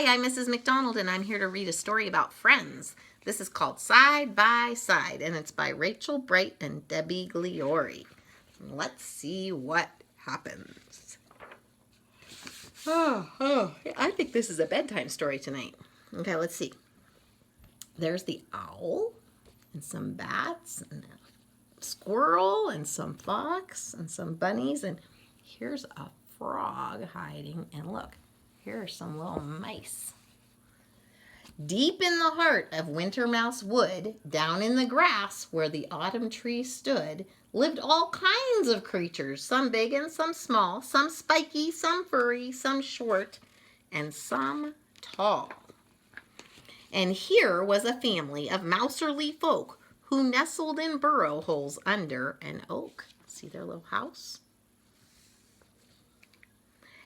Hi, I'm Mrs. McDonald, and I'm here to read a story about friends. This is called Side by Side, and it's by Rachel Bright and Debbie Gliori. Let's see what happens. I think this is a bedtime story tonight. Okay, let's see. There's the owl, and some bats, and a squirrel, and some fox, and some bunnies, and here's a frog hiding, and look. Here are some little mice. Deep in the heart of Winter Mousewood, down in the grass where the autumn tree stood, lived all kinds of creatures, some big and some small, some spiky, some furry, some short, and some tall. And here was a family of mouserly folk who nestled in burrow holes under an oak. See their little house?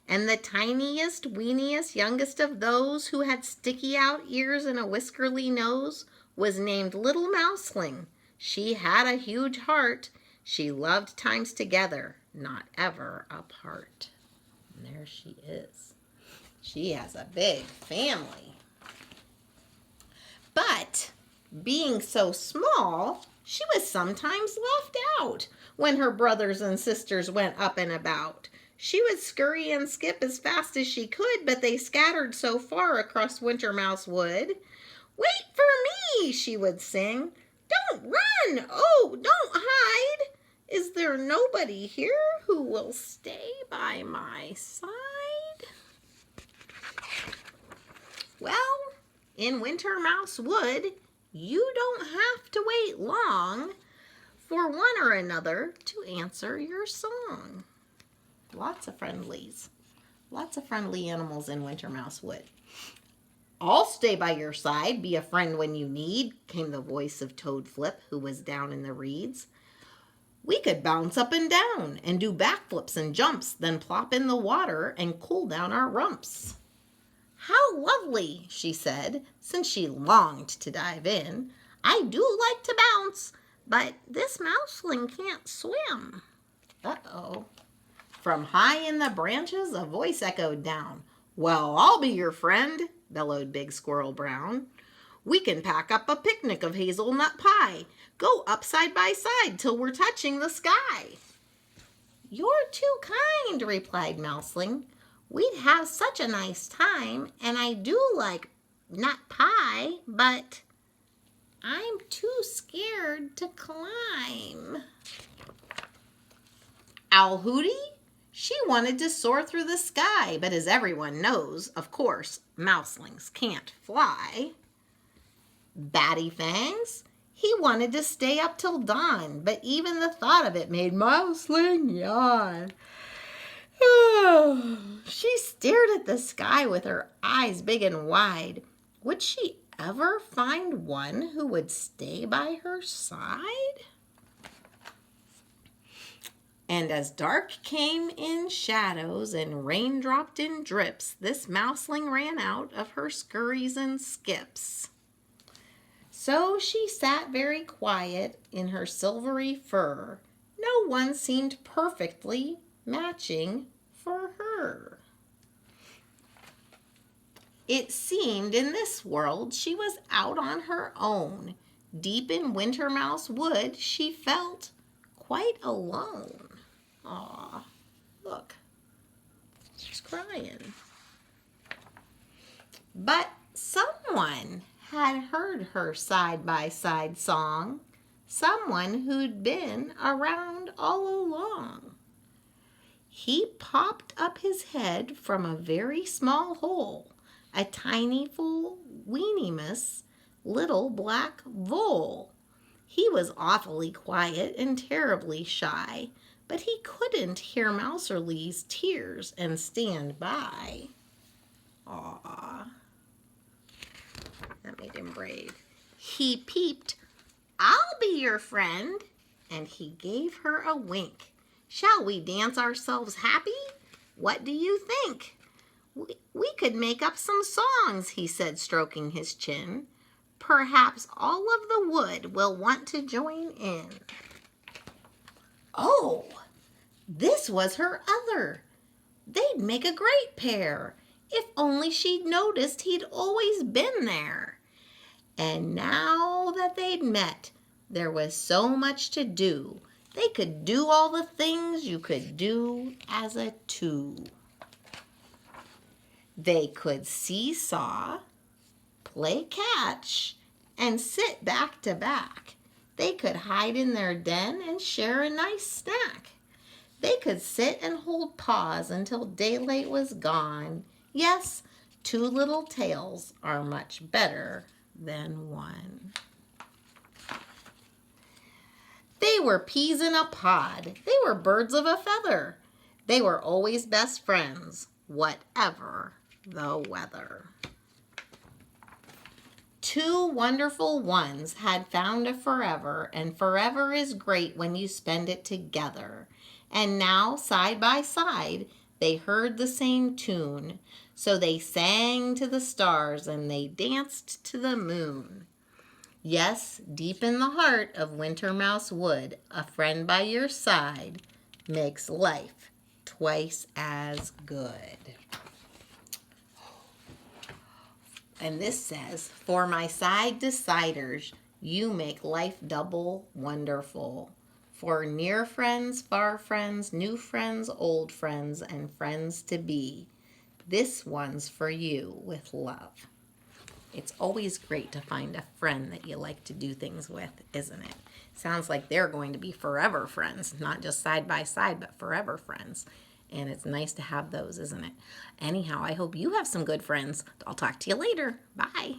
And the tiniest, weeniest, youngest of those who had sticky out ears and a whiskerly nose was named Little Mouseling. She had a huge heart. She loved times together, not ever apart. And there she is. She has a big family. But being so small, she was sometimes left out when her brothers and sisters went up and about. She would scurry and skip as fast as she could, but they scattered so far across Winter Mousewood. "Wait for me," she would sing. "Don't run! Oh, don't hide! Is there nobody here who will stay by my side?" Well, in Winter Mousewood, you don't have to wait long for one or another to answer your song. Lots of friendlies. Lots of friendly animals in Winter Mousewood. "I'll stay by your side, be a friend when you need," came the voice of Toad Flip, who was down in the reeds. "We could bounce up and down and do backflips and jumps, then plop in the water and cool down our rumps." "How lovely," she said, since she longed to dive in. "I do like to bounce, but this mouseling can't swim." Uh-oh. From high in the branches, a voice echoed down. "Well, I'll be your friend," bellowed Big Squirrel Brown. "We can pack up a picnic of hazelnut pie. Go up side by side till we're touching the sky." "You're too kind," replied Mouseling. "We'd have such a nice time, and I do like nut pie, but I'm too scared to climb." Owl Hooty? She wanted to soar through the sky, but as everyone knows, of course, mouselings can't fly. Batty Fangs? He wanted to stay up till dawn, but even the thought of it made Mouseling yawn. She stared at the sky with her eyes big and wide. Would she ever find one who would stay by her side? And as dark came in shadows and rain dropped in drips, this mouseling ran out of her scurries and skips. So she sat very quiet in her silvery fur. No one seemed perfectly matching for her. It seemed in this world she was out on her own. Deep in Winter Mousewood, she felt quite alone. Aw, look, she's crying. But someone had heard her side-by-side song, someone who'd been around all along. He popped up his head from a very small hole, a tiny, full, weeny-miss little black vole. He was awfully quiet and terribly shy, but he couldn't hear Mouserly's tears and stand by. Aww. That made him brave. He peeped, "I'll be your friend," and he gave her a wink. "Shall we dance ourselves happy? What do you think? We could make up some songs," he said, stroking his chin. "Perhaps all of the wood will want to join in." Oh, this was her other. They'd make a great pair. If only she'd noticed he'd always been there. And now that they'd met, there was so much to do. They could do all the things you could do as a two. They could seesaw, play catch, and sit back to back. They could hide in their den and share a nice snack. They could sit and hold paws until daylight was gone. Yes, two little tails are much better than one. They were peas in a pod. They were birds of a feather. They were always best friends, whatever the weather. Two wonderful ones had found a forever, and forever is great when you spend it together. And now, side by side, they heard the same tune. So they sang to the stars and they danced to the moon. Yes, deep in the heart of Winter Mousewood, a friend by your side makes life twice as good. And this says, for my side deciders, you make life double wonderful. For near friends, far friends, new friends, old friends, and friends to be. This one's for you with love. It's always great to find a friend that you like to do things with, isn't it? Sounds like they're going to be forever friends, not just side by side, but forever friends. And it's nice to have those, isn't it? Anyhow, I hope you have some good friends. I'll talk to you later. Bye.